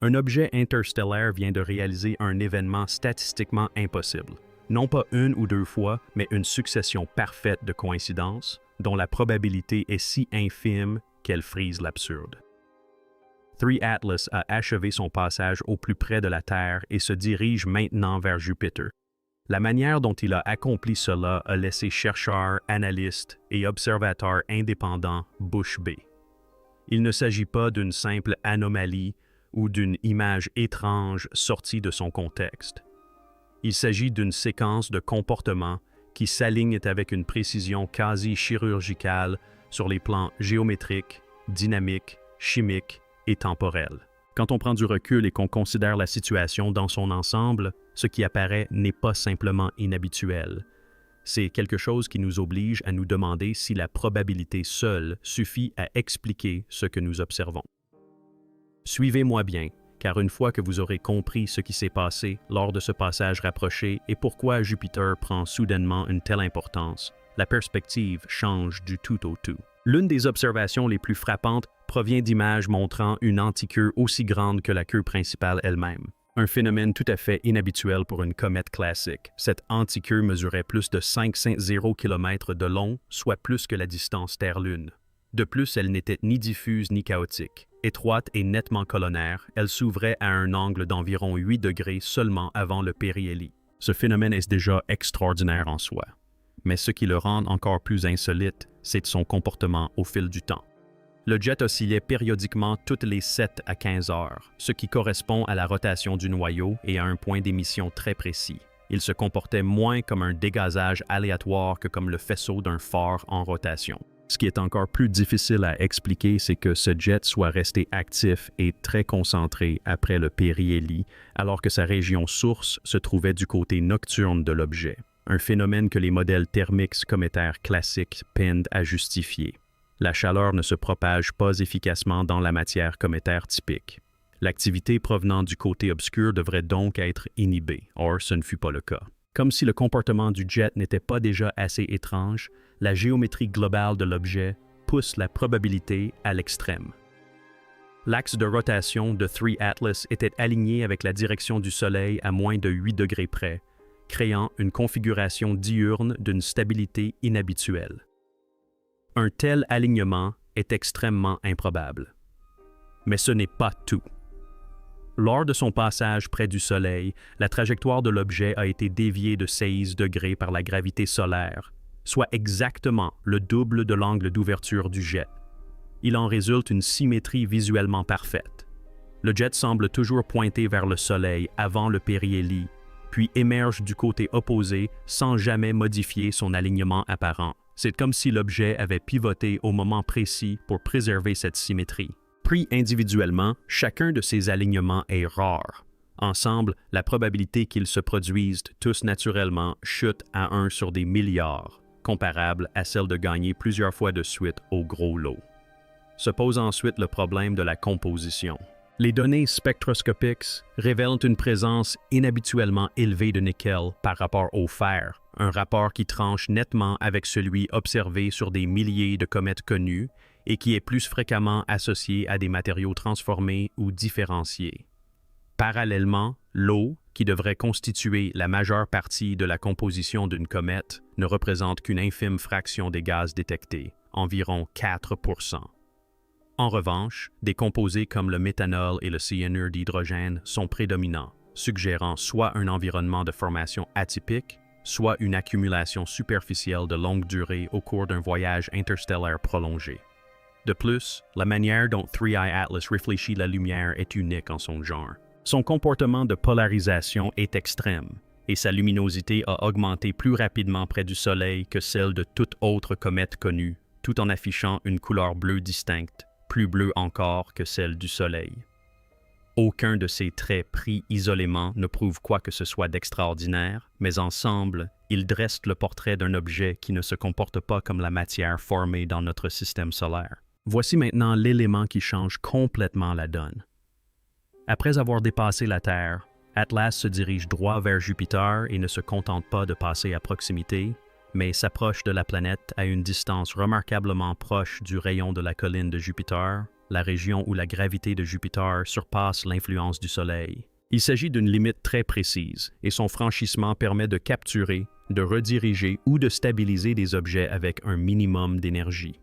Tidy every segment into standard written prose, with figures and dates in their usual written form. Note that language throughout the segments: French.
Un objet interstellaire vient de réaliser un événement statistiquement impossible. Non pas une ou deux fois, mais une succession parfaite de coïncidences, dont la probabilité est si infime qu'elle frise l'absurde. 3 Atlas a achevé son passage au plus près de la Terre et se dirige maintenant vers Jupiter. La manière dont il a accompli cela a laissé chercheurs, analystes et observateurs indépendants bouche bée. Il ne s'agit pas d'une simple anomalie ou d'une image étrange sortie de son contexte. Il s'agit d'une séquence de comportements qui s'alignent avec une précision quasi chirurgicale sur les plans géométriques, dynamiques, chimiques et temporels. Quand on prend du recul et qu'on considère la situation dans son ensemble, ce qui apparaît n'est pas simplement inhabituel. C'est quelque chose qui nous oblige à nous demander si la probabilité seule suffit à expliquer ce que nous observons. Suivez-moi bien, car une fois que vous aurez compris ce qui s'est passé lors de ce passage rapproché et pourquoi Jupiter prend soudainement une telle importance, la perspective change du tout au tout. L'une des observations les plus frappantes provient d'images montrant une antiqueue aussi grande que la queue principale elle-même. Un phénomène tout à fait inhabituel pour une comète classique. Cette antiqueue mesurait plus de 5,0 km de long, soit plus que la distance Terre-Lune. De plus, elle n'était ni diffuse ni chaotique. Étroite et nettement colonnaire, elle s'ouvrait à un angle d'environ 8 degrés seulement avant le périhélie. Ce phénomène est déjà extraordinaire en soi. Mais ce qui le rend encore plus insolite, c'est son comportement au fil du temps. Le jet oscillait périodiquement toutes les 7 à 15 heures, ce qui correspond à la rotation du noyau et à un point d'émission très précis. Il se comportait moins comme un dégazage aléatoire que comme le faisceau d'un phare en rotation. Ce qui est encore plus difficile à expliquer, c'est que ce jet soit resté actif et très concentré après le périhélie, alors que sa région source se trouvait du côté nocturne de l'objet. Un phénomène que les modèles thermiques cométaires classiques peinent à justifier. La chaleur ne se propage pas efficacement dans la matière cométaire typique. L'activité provenant du côté obscur devrait donc être inhibée, or ce ne fut pas le cas. Comme si le comportement du jet n'était pas déjà assez étrange, la géométrie globale de l'objet pousse la probabilité à l'extrême. L'axe de rotation de 3 Atlas était aligné avec la direction du Soleil à moins de 8 degrés près, créant une configuration diurne d'une stabilité inhabituelle. Un tel alignement est extrêmement improbable. Mais ce n'est pas tout. Lors de son passage près du Soleil, la trajectoire de l'objet a été déviée de 16 degrés par la gravité solaire, soit exactement le double de l'angle d'ouverture du jet. Il en résulte une symétrie visuellement parfaite. Le jet semble toujours pointer vers le Soleil avant le périhélie, puis émerge du côté opposé sans jamais modifier son alignement apparent. C'est comme si l'objet avait pivoté au moment précis pour préserver cette symétrie. Pris individuellement, chacun de ces alignements est rare. Ensemble, la probabilité qu'ils se produisent tous naturellement chute à 1 sur des milliards, comparable à celle de gagner plusieurs fois de suite au gros lot. Se pose ensuite le problème de la composition. Les données spectroscopiques révèlent une présence inhabituellement élevée de nickel par rapport au fer, un rapport qui tranche nettement avec celui observé sur des milliers de comètes connues et qui est plus fréquemment associé à des matériaux transformés ou différenciés. Parallèlement, l'eau, qui devrait constituer la majeure partie de la composition d'une comète, ne représente qu'une infime fraction des gaz détectés, environ 4%. En revanche, des composés comme le méthanol et le cyanure d'hydrogène sont prédominants, suggérant soit un environnement de formation atypique, soit une accumulation superficielle de longue durée au cours d'un voyage interstellaire prolongé. De plus, la manière dont 3i Atlas réfléchit la lumière est unique en son genre. Son comportement de polarisation est extrême, et sa luminosité a augmenté plus rapidement près du Soleil que celle de toute autre comète connue, tout en affichant une couleur bleue distincte, plus bleue encore que celle du Soleil. Aucun de ces traits pris isolément ne prouve quoi que ce soit d'extraordinaire, mais ensemble, ils dressent le portrait d'un objet qui ne se comporte pas comme la matière formée dans notre système solaire. Voici maintenant l'élément qui change complètement la donne. Après avoir dépassé la Terre, Atlas se dirige droit vers Jupiter et ne se contente pas de passer à proximité, mais s'approche de la planète à une distance remarquablement proche du rayon de la colline de Jupiter, la région où la gravité de Jupiter surpasse l'influence du Soleil. Il s'agit d'une limite très précise, et son franchissement permet de capturer, de rediriger ou de stabiliser des objets avec un minimum d'énergie.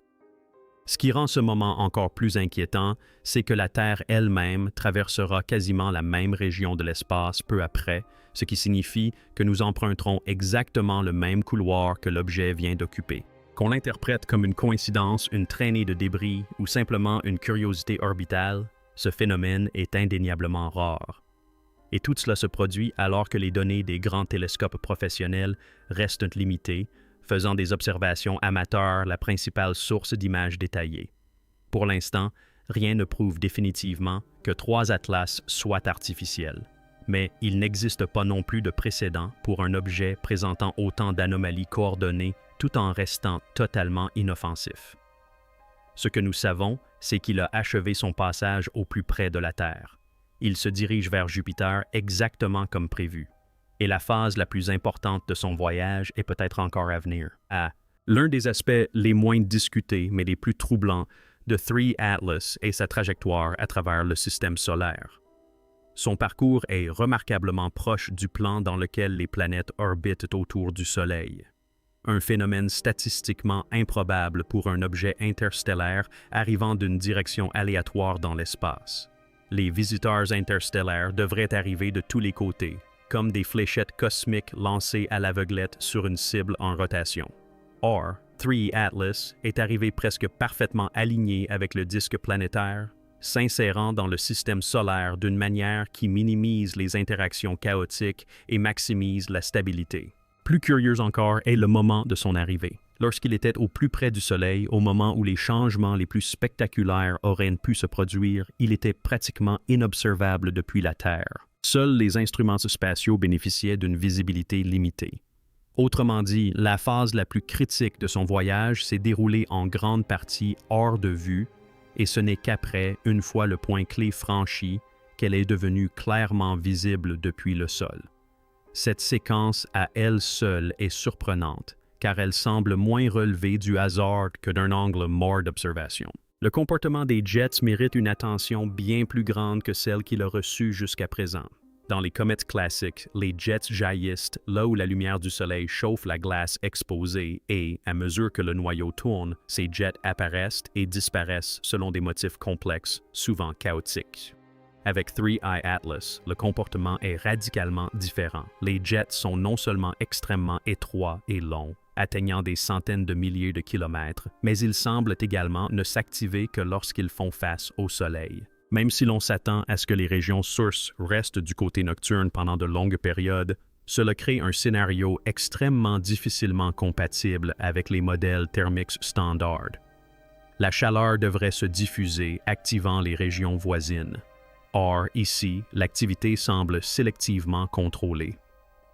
Ce qui rend ce moment encore plus inquiétant, c'est que la Terre elle-même traversera quasiment la même région de l'espace peu après, ce qui signifie que nous emprunterons exactement le même couloir que l'objet vient d'occuper. Qu'on l'interprète comme une coïncidence, une traînée de débris ou simplement une curiosité orbitale, ce phénomène est indéniablement rare. Et tout cela se produit alors que les données des grands télescopes professionnels restent limitées, faisant des observations amateurs la principale source d'images détaillées. Pour l'instant, rien ne prouve définitivement que 3 atlas soient artificiels. Mais il n'existe pas non plus de précédent pour un objet présentant autant d'anomalies coordonnées tout en restant totalement inoffensif. Ce que nous savons, c'est qu'il a achevé son passage au plus près de la Terre. Il se dirige vers Jupiter exactement comme prévu. Et la phase la plus importante de son voyage est peut-être encore à venir. L'un des aspects les moins discutés mais les plus troublants de 3 Atlas est sa trajectoire à travers le système solaire. Son parcours est remarquablement proche du plan dans lequel les planètes orbitent autour du Soleil. Un phénomène statistiquement improbable pour un objet interstellaire arrivant d'une direction aléatoire dans l'espace. Les visiteurs interstellaires devraient arriver de tous les côtés, comme des fléchettes cosmiques lancées à l'aveuglette sur une cible en rotation. Or, 3 Atlas est arrivé presque parfaitement aligné avec le disque planétaire, s'insérant dans le système solaire d'une manière qui minimise les interactions chaotiques et maximise la stabilité. Plus curieux encore est le moment de son arrivée. Lorsqu'il était au plus près du Soleil, au moment où les changements les plus spectaculaires auraient pu se produire, il était pratiquement inobservable depuis la Terre. Seuls les instruments spatiaux bénéficiaient d'une visibilité limitée. Autrement dit, la phase la plus critique de son voyage s'est déroulée en grande partie hors de vue, et ce n'est qu'après, une fois le point clé franchi, qu'elle est devenue clairement visible depuis le sol. Cette séquence à elle seule est surprenante, car elle semble moins relevée du hasard que d'un angle mort d'observation. Le comportement des jets mérite une attention bien plus grande que celle qu'il a reçue jusqu'à présent. Dans les comètes classiques, les jets jaillissent là où la lumière du Soleil chauffe la glace exposée et, à mesure que le noyau tourne, ces jets apparaissent et disparaissent selon des motifs complexes, souvent chaotiques. Avec 3I Atlas, le comportement est radicalement différent. Les jets sont non seulement extrêmement étroits et longs, atteignant des centaines de milliers de kilomètres, mais ils semblent également ne s'activer que lorsqu'ils font face au Soleil. Même si l'on s'attend à ce que les régions sources restent du côté nocturne pendant de longues périodes, cela crée un scénario extrêmement difficilement compatible avec les modèles thermiques standards. La chaleur devrait se diffuser, activant les régions voisines. Or, ici, l'activité semble sélectivement contrôlée.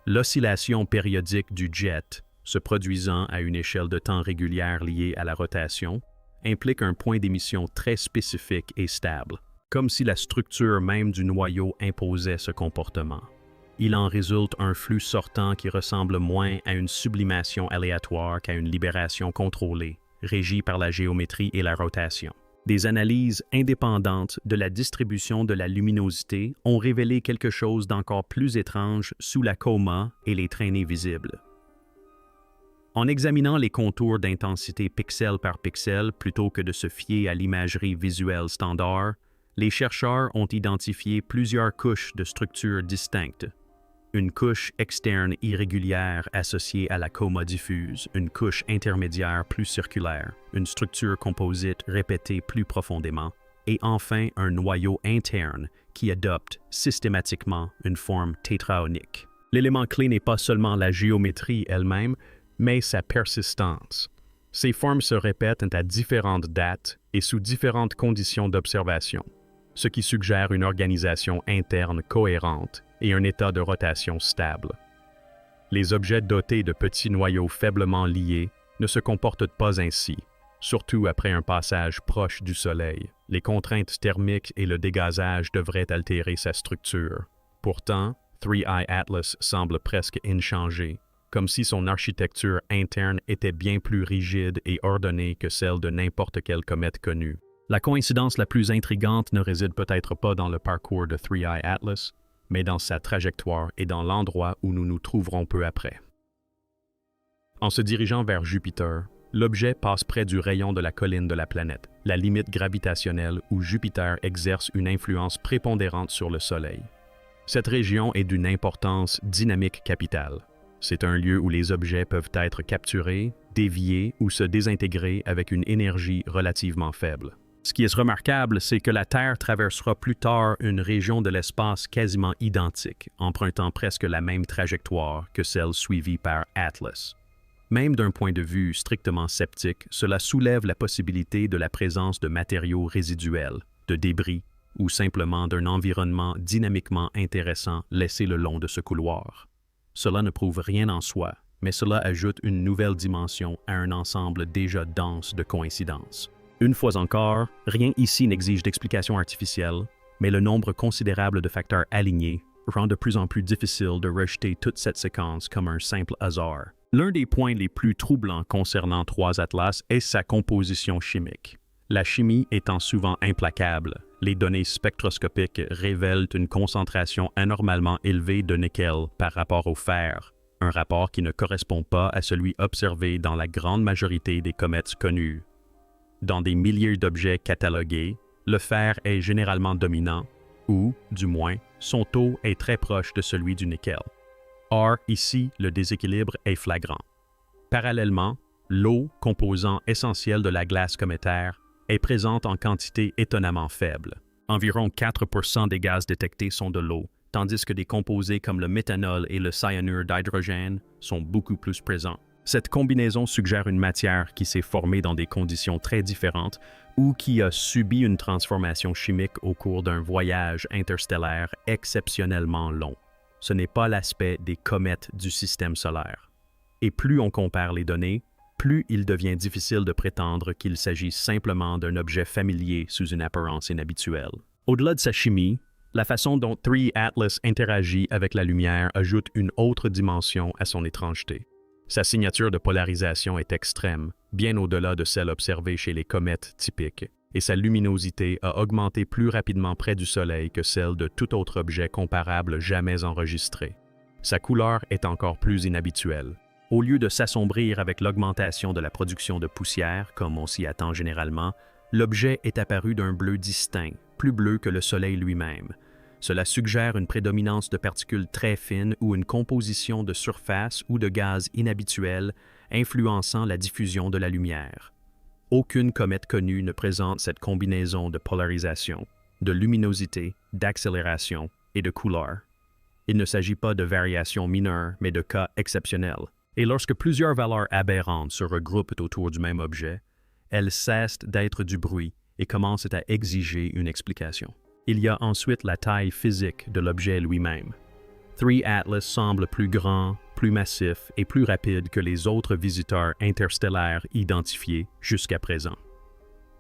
L'oscillation périodique du jet, se produisant à une échelle de temps régulière liée à la rotation, implique un point d'émission très spécifique et stable, comme si la structure même du noyau imposait ce comportement. Il en résulte un flux sortant qui ressemble moins à une sublimation aléatoire qu'à une libération contrôlée, régie par la géométrie et la rotation. Des analyses indépendantes de la distribution de la luminosité ont révélé quelque chose d'encore plus étrange sous la coma et les traînées visibles. En examinant les contours d'intensité pixel par pixel plutôt que de se fier à l'imagerie visuelle standard, les chercheurs ont identifié plusieurs couches de structures distinctes. Une couche externe irrégulière associée à la coma diffuse, une couche intermédiaire plus circulaire, une structure composite répétée plus profondément, et enfin un noyau interne qui adopte systématiquement une forme tétraonique. L'élément clé n'est pas seulement la géométrie elle-même, mais sa persistance. Ces formes se répètent à différentes dates et sous différentes conditions d'observation, ce qui suggère une organisation interne cohérente et un état de rotation stable. Les objets dotés de petits noyaux faiblement liés ne se comportent pas ainsi, surtout après un passage proche du Soleil. Les contraintes thermiques et le dégazage devraient altérer sa structure. Pourtant, 3I Atlas semble presque inchangé, comme si son architecture interne était bien plus rigide et ordonnée que celle de n'importe quelle comète connue. La coïncidence la plus intrigante ne réside peut-être pas dans le parcours de 3i Atlas, mais dans sa trajectoire et dans l'endroit où nous nous trouverons peu après. En se dirigeant vers Jupiter, l'objet passe près du rayon de la colline de la planète, la limite gravitationnelle où Jupiter exerce une influence prépondérante sur le Soleil. Cette région est d'une importance dynamique capitale. C'est un lieu où les objets peuvent être capturés, déviés ou se désintégrer avec une énergie relativement faible. Ce qui est remarquable, c'est que la Terre traversera plus tard une région de l'espace quasiment identique, empruntant presque la même trajectoire que celle suivie par Atlas. Même d'un point de vue strictement sceptique, cela soulève la possibilité de la présence de matériaux résiduels, de débris ou simplement d'un environnement dynamiquement intéressant laissé le long de ce couloir. Cela ne prouve rien en soi, mais cela ajoute une nouvelle dimension à un ensemble déjà dense de coïncidences. Une fois encore, rien ici n'exige d'explication artificielle, mais le nombre considérable de facteurs alignés rend de plus en plus difficile de rejeter toute cette séquence comme un simple hasard. L'un des points les plus troublants concernant 3 Atlas est sa composition chimique. La chimie étant souvent implacable, les données spectroscopiques révèlent une concentration anormalement élevée de nickel par rapport au fer, un rapport qui ne correspond pas à celui observé dans la grande majorité des comètes connues. Dans des milliers d'objets catalogués, le fer est généralement dominant, ou, du moins, son taux est très proche de celui du nickel. Or, ici, le déséquilibre est flagrant. Parallèlement, l'eau, composant essentiel de la glace cométaire, est présente en quantité étonnamment faible. Environ 4% des gaz détectés sont de l'eau, tandis que des composés comme le méthanol et le cyanure d'hydrogène sont beaucoup plus présents. Cette combinaison suggère une matière qui s'est formée dans des conditions très différentes ou qui a subi une transformation chimique au cours d'un voyage interstellaire exceptionnellement long. Ce n'est pas l'aspect des comètes du système solaire. Et plus on compare les données, plus il devient difficile de prétendre qu'il s'agit simplement d'un objet familier sous une apparence inhabituelle. Au-delà de sa chimie, la façon dont 3 Atlas interagit avec la lumière ajoute une autre dimension à son étrangeté. Sa signature de polarisation est extrême, bien au-delà de celle observée chez les comètes typiques, et sa luminosité a augmenté plus rapidement près du Soleil que celle de tout autre objet comparable jamais enregistré. Sa couleur est encore plus inhabituelle. Au lieu de s'assombrir avec l'augmentation de la production de poussière, comme on s'y attend généralement, l'objet est apparu d'un bleu distinct, plus bleu que le Soleil lui-même. Cela suggère une prédominance de particules très fines ou une composition de surface ou de gaz inhabituels influençant la diffusion de la lumière. Aucune comète connue ne présente cette combinaison de polarisation, de luminosité, d'accélération et de couleur. Il ne s'agit pas de variations mineures, mais de cas exceptionnels. Et lorsque plusieurs valeurs aberrantes se regroupent autour du même objet, elles cessent d'être du bruit et commencent à exiger une explication. Il y a ensuite la taille physique de l'objet lui-même. 3 Atlas semble plus grand, plus massif et plus rapide que les autres visiteurs interstellaires identifiés jusqu'à présent.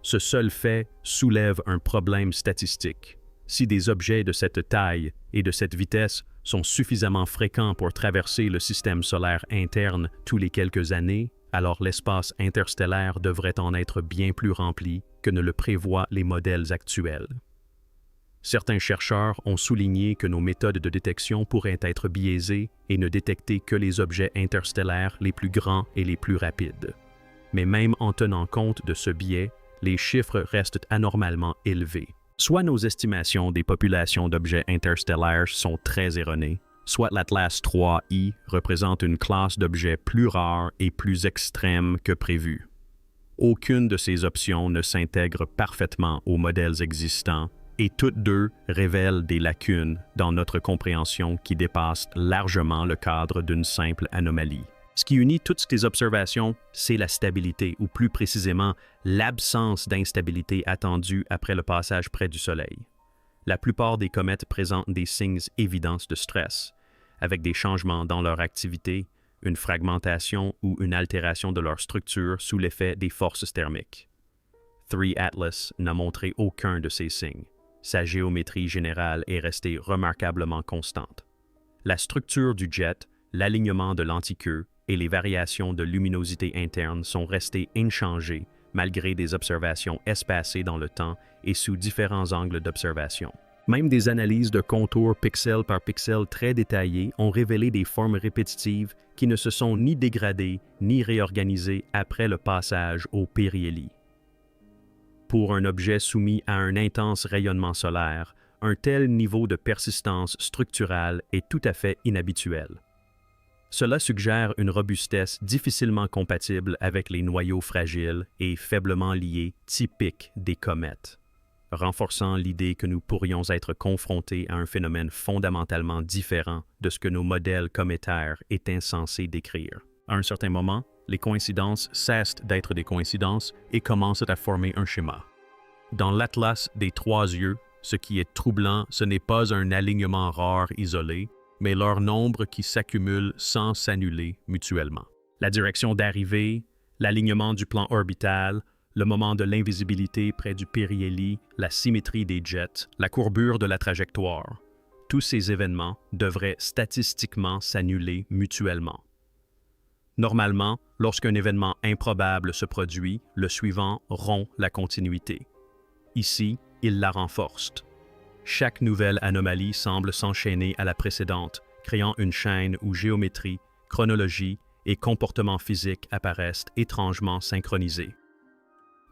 Ce seul fait soulève un problème statistique. Si des objets de cette taille et de cette vitesse sont suffisamment fréquents pour traverser le système solaire interne tous les quelques années, alors l'espace interstellaire devrait en être bien plus rempli que ne le prévoient les modèles actuels. Certains chercheurs ont souligné que nos méthodes de détection pourraient être biaisées et ne détecter que les objets interstellaires les plus grands et les plus rapides. Mais même en tenant compte de ce biais, les chiffres restent anormalement élevés. Soit nos estimations des populations d'objets interstellaires sont très erronées, soit l'Atlas 3i représente une classe d'objets plus rares et plus extrême que prévu. Aucune de ces options ne s'intègre parfaitement aux modèles existants et toutes deux révèlent des lacunes dans notre compréhension qui dépassent largement le cadre d'une simple anomalie. Ce qui unit toutes ces observations, c'est la stabilité, ou plus précisément l'absence d'instabilité attendue après le passage près du Soleil. La plupart des comètes présentent des signes évidents de stress, avec des changements dans leur activité, une fragmentation ou une altération de leur structure sous l'effet des forces thermiques. 3 Atlas n'a montré aucun de ces signes. Sa géométrie générale est restée remarquablement constante. La structure du jet, l'alignement de l'antiqueux et les variations de luminosité interne sont restées inchangées malgré des observations espacées dans le temps et sous différents angles d'observation. Même des analyses de contours pixel par pixel très détaillées ont révélé des formes répétitives qui ne se sont ni dégradées ni réorganisées après le passage au périhélie. Pour un objet soumis à un intense rayonnement solaire, un tel niveau de persistance structurale est tout à fait inhabituel. Cela suggère une robustesse difficilement compatible avec les noyaux fragiles et faiblement liés typiques des comètes, renforçant l'idée que nous pourrions être confrontés à un phénomène fondamentalement différent de ce que nos modèles cométaires étaient censés décrire. À un certain moment, les coïncidences cessent d'être des coïncidences et commencent à former un schéma. Dans l'atlas des trois yeux, ce qui est troublant, ce n'est pas un alignement rare isolé, mais leur nombre qui s'accumule sans s'annuler mutuellement. La direction d'arrivée, l'alignement du plan orbital, le moment de l'invisibilité près du périhélie, la symétrie des jets, la courbure de la trajectoire, tous ces événements devraient statistiquement s'annuler mutuellement. Normalement, lorsqu'un événement improbable se produit, le suivant rompt la continuité. Ici, il la renforce. Chaque nouvelle anomalie semble s'enchaîner à la précédente, créant une chaîne où géométrie, chronologie et comportement physique apparaissent étrangement synchronisés.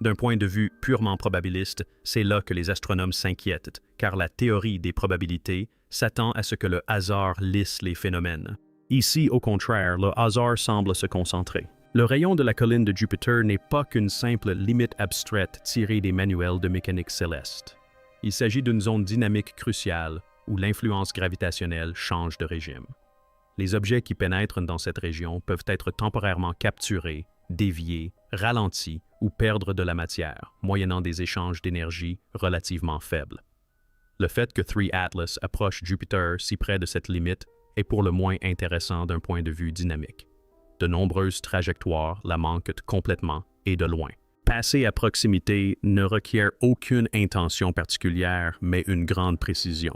D'un point de vue purement probabiliste, c'est là que les astronomes s'inquiètent, car la théorie des probabilités s'attend à ce que le hasard lisse les phénomènes. Ici, au contraire, le hasard semble se concentrer. Le rayon de la colline de Jupiter n'est pas qu'une simple limite abstraite tirée des manuels de mécanique céleste. Il s'agit d'une zone dynamique cruciale où l'influence gravitationnelle change de régime. Les objets qui pénètrent dans cette région peuvent être temporairement capturés, déviés, ralentis ou perdre de la matière, moyennant des échanges d'énergie relativement faibles. Le fait que 3 Atlas approche Jupiter si près de cette limite est pour le moins intéressant d'un point de vue dynamique. De nombreuses trajectoires la manquent complètement et de loin. Passer à proximité ne requiert aucune intention particulière, mais une grande précision.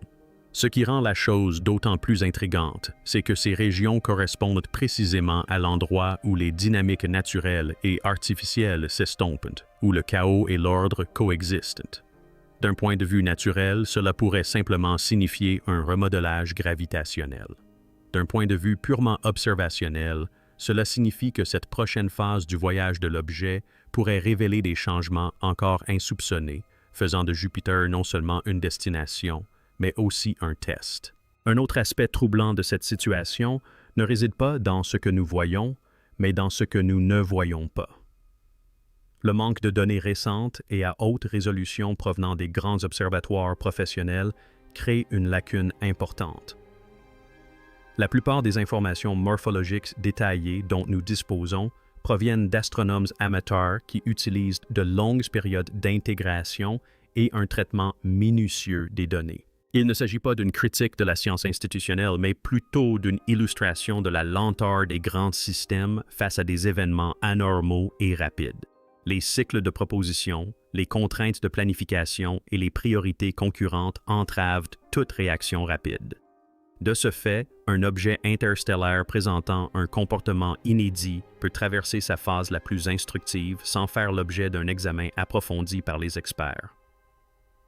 Ce qui rend la chose d'autant plus intrigante, c'est que ces régions correspondent précisément à l'endroit où les dynamiques naturelles et artificielles s'estompent, où le chaos et l'ordre coexistent. D'un point de vue naturel, cela pourrait simplement signifier un remodelage gravitationnel. D'un point de vue purement observationnel, cela signifie que cette prochaine phase du voyage de l'objet pourrait révéler des changements encore insoupçonnés, faisant de Jupiter non seulement une destination, mais aussi un test. Un autre aspect troublant de cette situation ne réside pas dans ce que nous voyons, mais dans ce que nous ne voyons pas. Le manque de données récentes et à haute résolution provenant des grands observatoires professionnels crée une lacune importante. La plupart des informations morphologiques détaillées dont nous disposons proviennent d'astronomes amateurs qui utilisent de longues périodes d'intégration et un traitement minutieux des données. Il ne s'agit pas d'une critique de la science institutionnelle, mais plutôt d'une illustration de la lenteur des grands systèmes face à des événements anormaux et rapides. Les cycles de proposition, les contraintes de planification et les priorités concurrentes entravent toute réaction rapide. De ce fait, un objet interstellaire présentant un comportement inédit peut traverser sa phase la plus instructive sans faire l'objet d'un examen approfondi par les experts.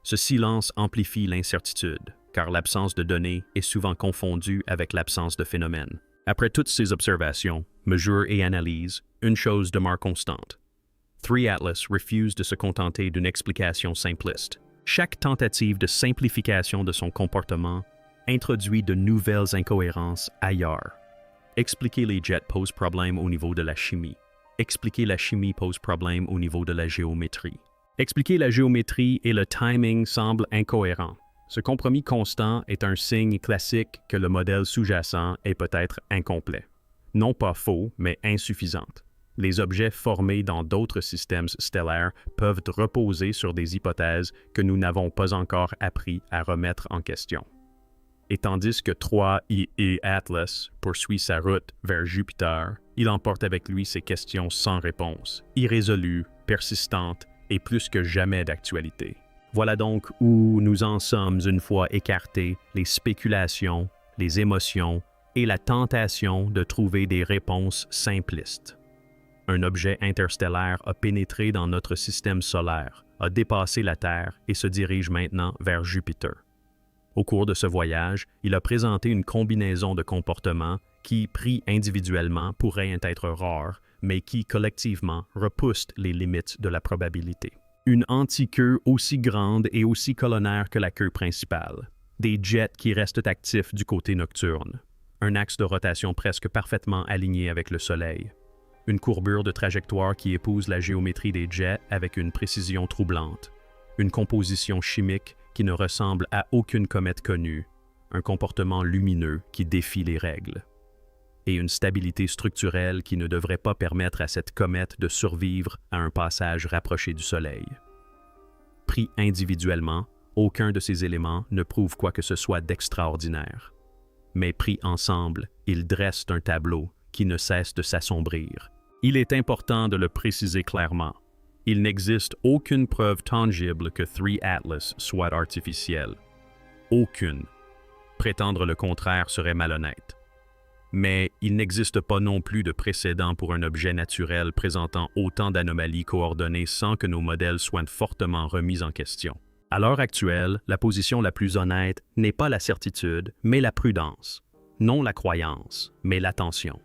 Ce silence amplifie l'incertitude, car l'absence de données est souvent confondue avec l'absence de phénomènes. Après toutes ces observations, mesures et analyses, une chose demeure constante. 3 Atlas refuse de se contenter d'une explication simpliste. Chaque tentative de simplification de son comportement introduit de nouvelles incohérences ailleurs. Expliquer les jets pose problème au niveau de la chimie. Expliquer la chimie pose problème au niveau de la géométrie. Expliquer la géométrie et le timing semblent incohérents. Ce compromis constant est un signe classique que le modèle sous-jacent est peut-être incomplet. Non pas faux, mais insuffisant. Les objets formés dans d'autres systèmes stellaires peuvent reposer sur des hypothèses que nous n'avons pas encore appris à remettre en question. Et tandis que 3I Atlas poursuit sa route vers Jupiter, il emporte avec lui ces questions sans réponse, irrésolues, persistantes et plus que jamais d'actualité. Voilà donc où nous en sommes une fois écartés les spéculations, les émotions et la tentation de trouver des réponses simplistes. Un objet interstellaire a pénétré dans notre système solaire, a dépassé la Terre et se dirige maintenant vers Jupiter. Au cours de ce voyage, il a présenté une combinaison de comportements qui, pris individuellement, pourraient être rares, mais qui, collectivement, repoussent les limites de la probabilité. Une antiqueue aussi grande et aussi colonnaire que la queue principale. Des jets qui restent actifs du côté nocturne. Un axe de rotation presque parfaitement aligné avec le Soleil. Une courbure de trajectoire qui épouse la géométrie des jets avec une précision troublante. Une composition chimique qui ne ressemble à aucune comète connue. Un comportement lumineux qui défie les règles. Et une stabilité structurelle qui ne devrait pas permettre à cette comète de survivre à un passage rapproché du Soleil. Pris individuellement, aucun de ces éléments ne prouve quoi que ce soit d'extraordinaire. Mais pris ensemble, ils dressent un tableau qui ne cesse de s'assombrir. Il est important de le préciser clairement. Il n'existe aucune preuve tangible que 3 Atlas soit artificiel. Aucune. Prétendre le contraire serait malhonnête. Mais il n'existe pas non plus de précédent pour un objet naturel présentant autant d'anomalies coordonnées sans que nos modèles soient fortement remis en question. À l'heure actuelle, la position la plus honnête n'est pas la certitude, mais la prudence. Non la croyance, mais l'attention.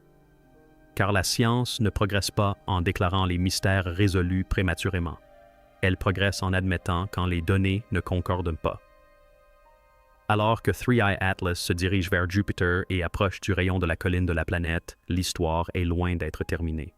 Car la science ne progresse pas en déclarant les mystères résolus prématurément. Elle progresse en admettant quand les données ne concordent pas. Alors que 3i Atlas se dirige vers Jupiter et approche du rayon de la colline de la planète, l'histoire est loin d'être terminée.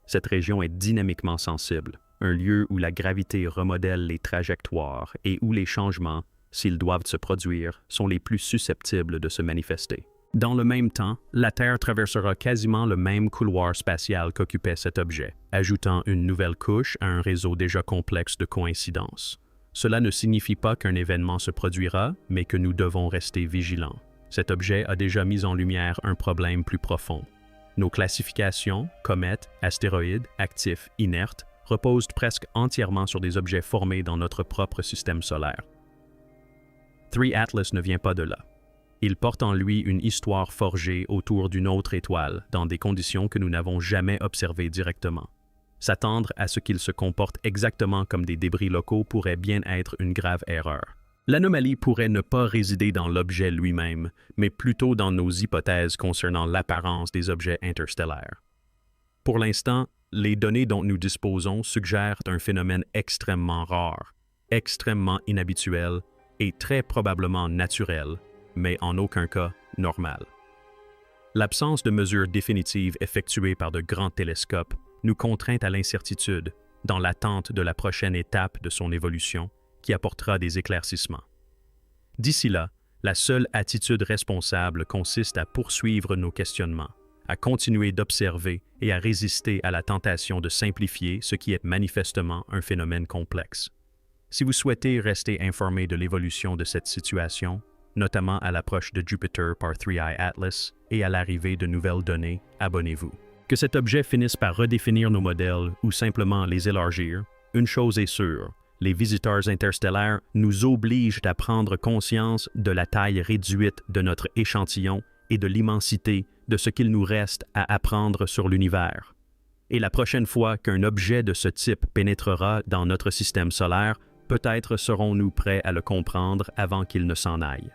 Cette région est dynamiquement sensible, un lieu où la gravité remodèle les trajectoires et où les changements, s'ils doivent se produire, sont les plus susceptibles de se manifester. Dans le même temps, la Terre traversera quasiment le même couloir spatial qu'occupait cet objet, ajoutant une nouvelle couche à un réseau déjà complexe de coïncidences. Cela ne signifie pas qu'un événement se produira, mais que nous devons rester vigilants. Cet objet a déjà mis en lumière un problème plus profond. Nos classifications, comètes, astéroïdes, actifs, inertes, reposent presque entièrement sur des objets formés dans notre propre système solaire. 3 Atlas ne vient pas de là. Il porte en lui une histoire forgée autour d'une autre étoile, dans des conditions que nous n'avons jamais observées directement. S'attendre à ce qu'il se comporte exactement comme des débris locaux pourrait bien être une grave erreur. L'anomalie pourrait ne pas résider dans l'objet lui-même, mais plutôt dans nos hypothèses concernant l'apparence des objets interstellaires. Pour l'instant, les données dont nous disposons suggèrent un phénomène extrêmement rare, extrêmement inhabituel et très probablement naturel, mais en aucun cas normal. L'absence de mesures définitives effectuées par de grands télescopes nous contraint à l'incertitude dans l'attente de la prochaine étape de son évolution qui apportera des éclaircissements. D'ici là, la seule attitude responsable consiste à poursuivre nos questionnements, à continuer d'observer et à résister à la tentation de simplifier ce qui est manifestement un phénomène complexe. Si vous souhaitez rester informé de l'évolution de cette situation, notamment à l'approche de Jupiter par 3i Atlas et à l'arrivée de nouvelles données, abonnez-vous. Que cet objet finisse par redéfinir nos modèles ou simplement les élargir, une chose est sûre, les visiteurs interstellaires nous obligent à prendre conscience de la taille réduite de notre échantillon et de l'immensité de ce qu'il nous reste à apprendre sur l'univers. Et la prochaine fois qu'un objet de ce type pénétrera dans notre système solaire, peut-être serons-nous prêts à le comprendre avant qu'il ne s'en aille.